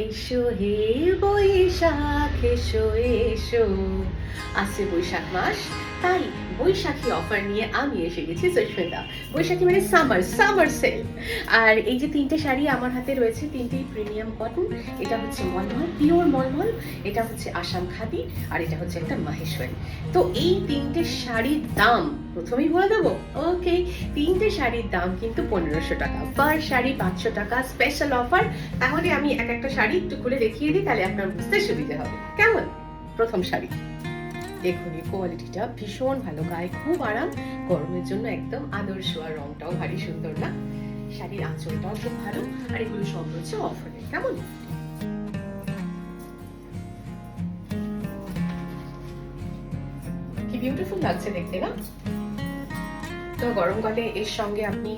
এসো হে বৈশাখ এসো এসো, আসছে বৈশাখ মাস, তাই বৈশাখী অফার নিয়ে আমি এসে গেছি সুস্মিতা। বৈশাখী মানে সামার সামার সেল। আর এই যে তিনটে শাড়ি আমার হাতে রয়েছে, তিনটেই প্রিমিয়াম কটন। এটা হচ্ছে মলমল, পিওর মলমল, এটা হচ্ছে আসাম খাদি, আর এটা হচ্ছে একটা মাহেশ্বরী। তো এই তিনটে শাড়ির দাম প্রথমেই বলে দেবো। ওকে, তিনটে শাড়ির দাম কিন্তু 1500 টাকা, পার শাড়ি 500 টাকা স্পেশাল অফার। তাহলে আমি এক একটা শাড়ি একটু খুলে দেখিয়ে দিই, তাহলে আপনার বুঝতে সুবিধা হবে। কেমন? প্রথম শাড়ি দেখুন, এই কোয়ালিটিটা ভীষণ ভালো, গায়ে খুব আরাম, গরমের জন্য একদম আদর্শ, আর রংটাও ভারী সুন্দর না? শাড়ির আঁচলটাও খুব ভালো, আর এগুলো সব হচ্ছে অফারে। কেমন? কি বিউটিফুল লাগছে দেখতে না? তো গরমকালে এর সঙ্গে আপনি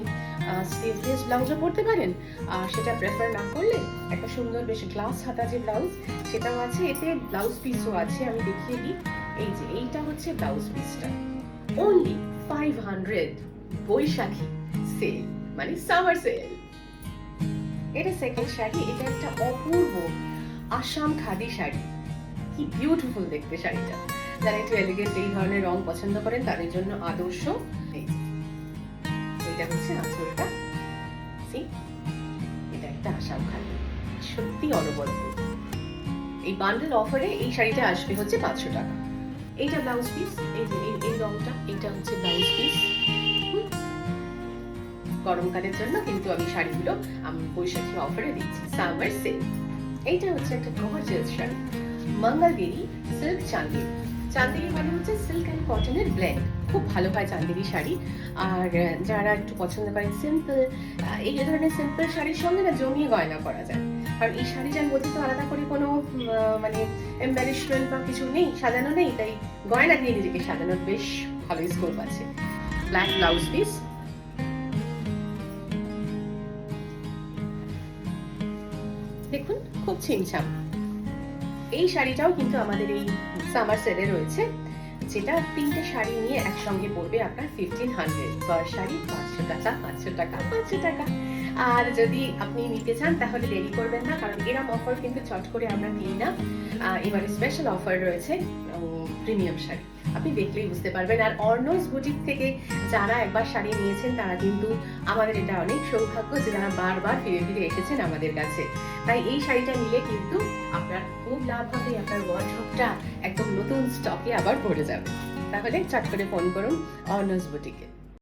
স্লিভলেস ব্লাউজও পরতে পারেন, আর সেটা প্রেফার না করলে একটা সুন্দর বেশ গ্লাস হাতা যে ব্লাউজ, সেটাও আছে, এতে ব্লাউজ পিসও আছে। আমি দেখিয়ে দিই। এই যে এইটা হচ্ছে ব্লাউজ পিসটা, অনলি 500, বৈশাখী সেল মানে সামার সেল। এটা সেকেন্ড শাড়ি, এটা একটা অপূর্ব আসাম খাদি শাড়ি। কি বিউটিফুল দেখতে শাড়িটা। যারা একটু এলিগেন্ট এই ধরনের রং পছন্দ করেন তাদের জন্য আদর্শ। এটা হচ্ছে আঁচলটা, এটা একটা আসাম খাদি, সত্যি অনবদ্য। এই বান্ডেল অফারে এই শাড়িটা আসবে হচ্ছে 500 টাকা। এইটা ব্লাউজ পিস, এই যে এই রংটা, এটা হচ্ছে ব্লাউজ পিস। গরমকালের জন্য কিন্তু আমি শাড়িগুলো আমি বৈশাখী অফারে দিচ্ছি, সামার সেল। এইটা হচ্ছে একটা গর্জিয়াস শাড়ি, মঙ্গলগিরি সিল্ক চান্দেরি। চান্দেরি মানে হচ্ছে সিল্ক অ্যান্ড কটনের ব্লেন্ড, খুব ভালো হয় চান্দেরি শাড়ি। আর যারা একটু পছন্দ করেন সিম্পল, এই ধরনের সিম্পল শাড়ির সঙ্গে না জমিয়ে গয়না করা যায়। আর এই শাড়িটার মধ্যে তো আলাদা করে কোনো মানে এম্বারিশমেন্ট বা কিছু নেই, সাজানো নেই, তাই গয়না দিয়ে নিজেকে সাজানোর বেশ ভালো স্কোপ আছে। ব্ল্যাক ব্লাউজ পিস, দেখুন খুব ছিমছাম। এই শাড়িটাও কিন্তু আমাদের এই সামার সেলে রয়েছে, যেটা তিনটে শাড়ি নিয়ে একসঙ্গে পড়বে আপনার 1500, পার শাড়ি 500 টাকা 500 টাকা 500 টাকা। আর যদি আপনি নিতে চান তাহলে দেরি করবেন না, কারণ এরকম অফার কিন্তু চট করে আমরা দিই না। এবারে স্পেশাল অফার রয়েছে প্রিমিয়াম শাড়ি, আপনি দেখলেই বুঝতে পারবেন। আর অর্ণস বুটিক থেকে যারা একবার শাড়ি নিয়েছেন তারা কিন্তু, আমাদের এটা অনেক সৌভাগ্য যে তারা বারবার ফিরে ফিরে এসেছেন আমাদের কাছে। তাই এই শাড়িটা নিলে কিন্তু আপনার খুব লাভ হবে, আপনার ওয়ার্ড্রোবটা একদম নতুন স্টকে আবার ভরে যাবে। তাহলে চট করে ফোন করুন অর্ণস বুটিকে।